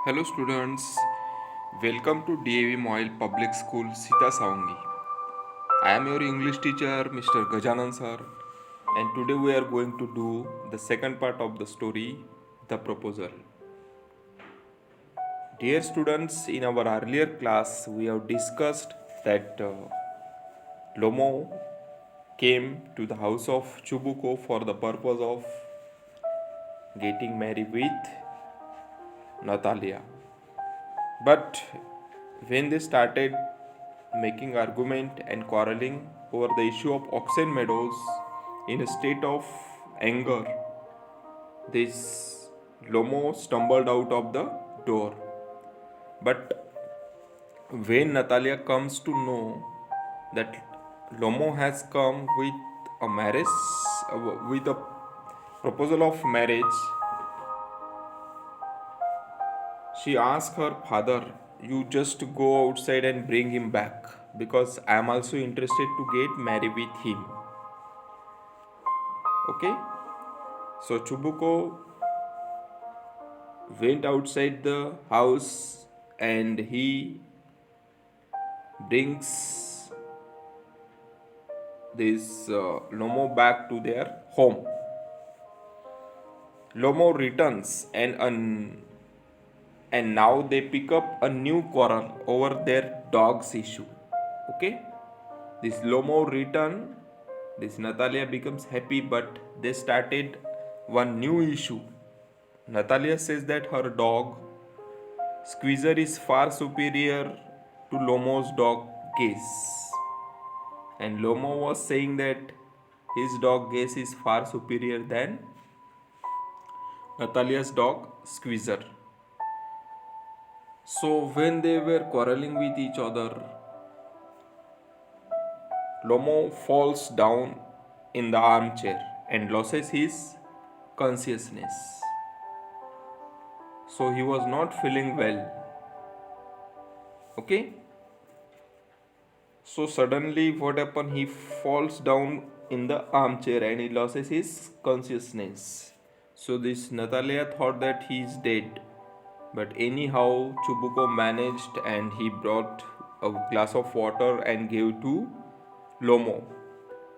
Hello students, welcome to DAV Moil Public School Sita Saungi. I am your English teacher Mr. Gajanan sir, and today we are going to do the second part of the story, The Proposal. Dear students, in our earlier class we have discussed that Lomo came to the house of Chubuko for the purpose of getting married with Natalia. But when they started making argument and quarreling over the issue of Oxen Meadows in a state of anger, this Lomo stumbled out of the door. But when Natalia comes to know that Lomo has come with a marriage, with a proposal of marriage, she asked her father, "You just go outside and bring him back because I am also interested to get married with him." Okay? So Chubuko went outside the house and he brings this Lomo back to their home. Lomo returns and now they pick up a new quarrel over their dog's issue. Okay, this Lomo return, this Natalia becomes happy, but they started one new issue. Natalia says that her dog Squeezer is far superior to Lomo's dog Gaze, and Lomo was saying that his dog Gaze is far superior than Natalia's dog Squeezer. So when they were quarreling with each other, Lomo falls down in the armchair and loses his consciousness. So he was not feeling well. Okay? So suddenly what happened? He falls down in the armchair and he loses his consciousness. So this Natalia thought that he is dead. But anyhow, Chubuko managed and he brought a glass of water and gave to Lomo.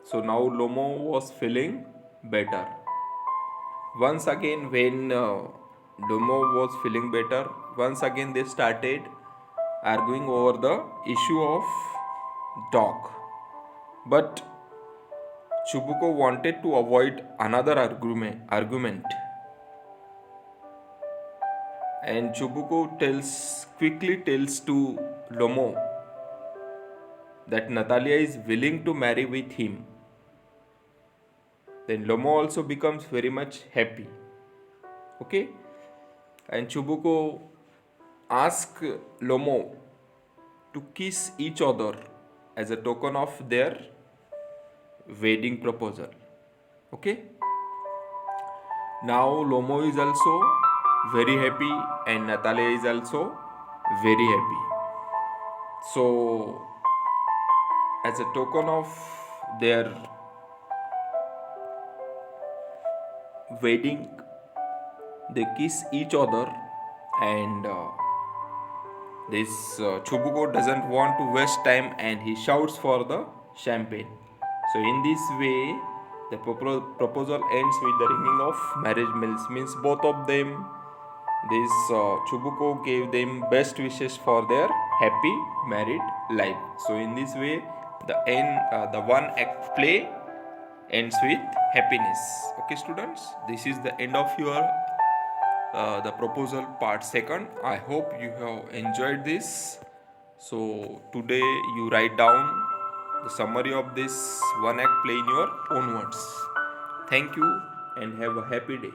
So now Lomo was feeling better. Once again, when Lomo was feeling better, once again they started arguing over the issue of dog. But Chubuko wanted to avoid another argument. And Chubuko quickly tells to Lomo that Natalia is willing to marry with him. Then Lomo also becomes very much happy. Okay? And Chubuko asks Lomo to kiss each other as a token of their wedding proposal. Okay? Now Lomo is also very happy and Natalia is also very happy. So as a token of their wedding, they kiss each other, and this Chubuko doesn't want to waste time and he shouts for the champagne. So in this way the proposal ends with the ringing of marriage bells. Means both of them, this Chubuko gave them best wishes for their happy married life. So in this way the one act play ends with happiness. Okay students, this is the end of your the proposal part second. I hope you have enjoyed this. So today you write down the summary of this one act play in your own words. Thank you and have a happy day.